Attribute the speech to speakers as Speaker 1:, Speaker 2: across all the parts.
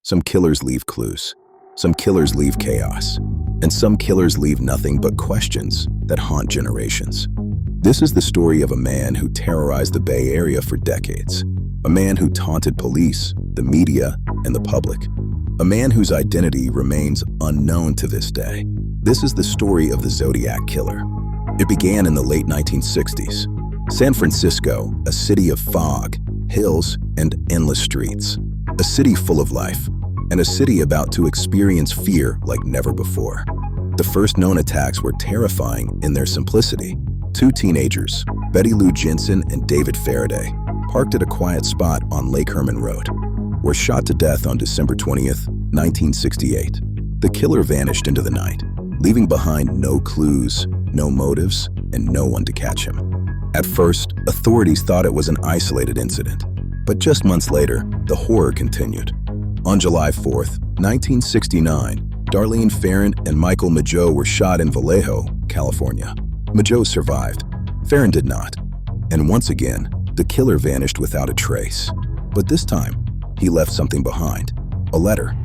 Speaker 1: Some killers leave clues. Some killers leave chaos. And some killers leave nothing but questions that haunt generations. This is the story of a man who terrorized the Bay Area for decades. A man who taunted police, the media, and the public. A man whose identity remains unknown to this day. This is the story of the Zodiac Killer. It began in the late 1960s. San Francisco, a city of fog, hills, and endless streets. A city full of life, and a city about to experience fear like never before. The first known attacks were terrifying in their simplicity. Two teenagers, Betty Lou Jensen and David Faraday, parked at a quiet spot on Lake Herman Road, were shot to death on December 20th, 1968. The killer vanished into the night, leaving behind no clues, no motives, and no one to catch him. At first, authorities thought it was an isolated incident, but just months later, the horror continued. On July 4th, 1969, Darlene Ferrin and Michael Mageau were shot in Vallejo, California. Mageau survived. Ferrin did not. And once again, the killer vanished without a trace. But this time, he left something behind. A letter.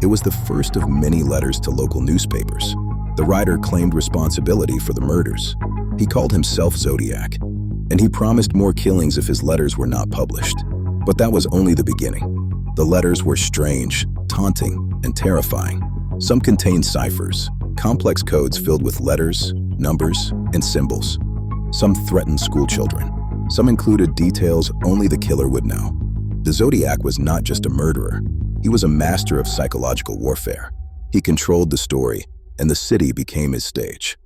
Speaker 1: It was the first of many letters to local newspapers. The writer claimed responsibility for the murders. He called himself Zodiac, and he promised more killings if his letters were not published. But that was only the beginning. The letters were strange, taunting, and terrifying. Some contained ciphers, complex codes filled with letters, numbers, and symbols. Some threatened schoolchildren. Some included details only the killer would know. The Zodiac was not just a murderer. He was a master of psychological warfare. He controlled the story, and the city became his stage.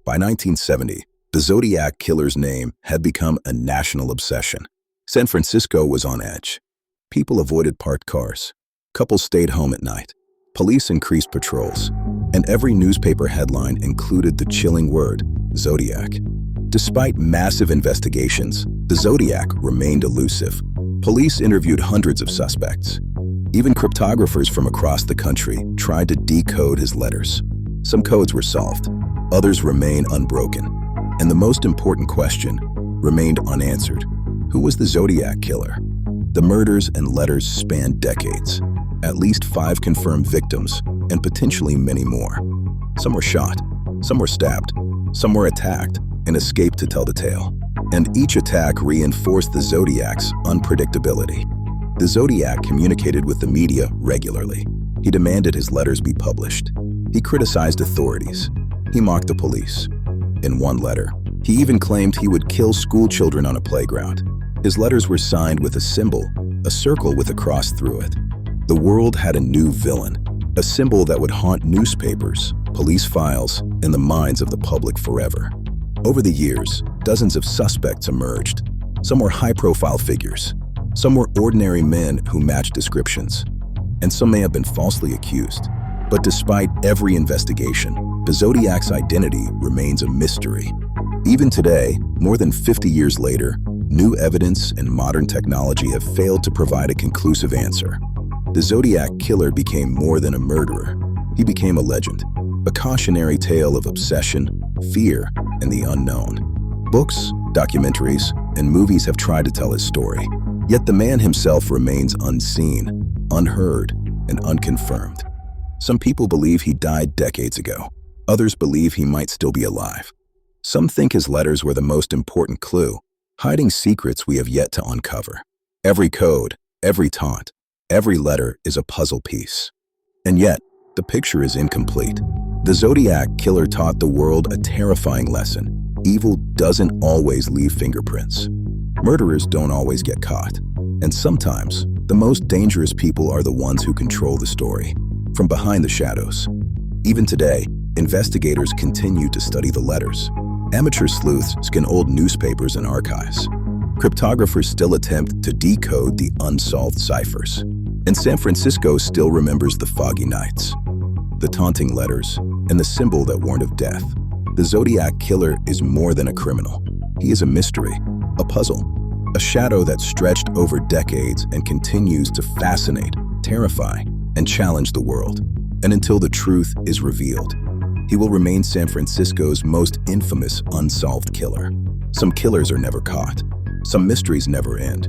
Speaker 1: By 1970, the Zodiac Killer's name had become a national obsession. San Francisco was on edge. People avoided parked cars. Couples stayed home at night. Police increased patrols, and every newspaper headline included the chilling word, Zodiac. Despite massive investigations, the Zodiac remained elusive. Police interviewed hundreds of suspects. Even cryptographers from across the country tried to decode his letters. Some codes were solved, others remain unbroken. And the most important question remained unanswered. Who was the Zodiac Killer? The murders and letters spanned decades. At least 5 confirmed victims, and potentially many more. Some were shot, some were stabbed, some were attacked and escaped to tell the tale. And each attack reinforced the Zodiac's unpredictability. The Zodiac communicated with the media regularly. He demanded his letters be published. He criticized authorities. He mocked the police. In one letter, he even claimed he would kill schoolchildren on a playground. His letters were signed with a symbol, a circle with a cross through it. The world had a new villain, a symbol that would haunt newspapers, police files, and the minds of the public forever. Over the years, dozens of suspects emerged. Some were high-profile figures. Some were ordinary men who matched descriptions. And some may have been falsely accused. But despite every investigation, the Zodiac's identity remains a mystery. Even today, more than 50 years later, new evidence and modern technology have failed to provide a conclusive answer. The Zodiac Killer became more than a murderer. He became a legend, a cautionary tale of obsession, fear, and the unknown. Books, documentaries, and movies have tried to tell his story. Yet the man himself remains unseen, unheard, and unconfirmed. Some people believe he died decades ago. Others believe he might still be alive. Some think his letters were the most important clue, hiding secrets we have yet to uncover. Every code, every taunt, every letter is a puzzle piece. And yet, the picture is incomplete. The Zodiac Killer taught the world a terrifying lesson. Evil doesn't always leave fingerprints. Murderers don't always get caught. And sometimes, the most dangerous people are the ones who control the story, from behind the shadows. Even today, investigators continue to study the letters. Amateur sleuths scan old newspapers and archives. Cryptographers still attempt to decode the unsolved ciphers. And San Francisco still remembers the foggy nights, the taunting letters, and the symbol that warned of death. The Zodiac Killer is more than a criminal. He is a mystery, a puzzle, a shadow that stretched over decades and continues to fascinate, terrify, and challenge the world. And until the truth is revealed, he will remain San Francisco's most infamous unsolved killer. Some killers are never caught. Some mysteries never end.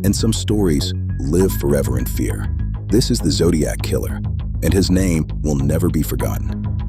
Speaker 1: And some stories live forever in fear. This is the Zodiac Killer, and his name will never be forgotten.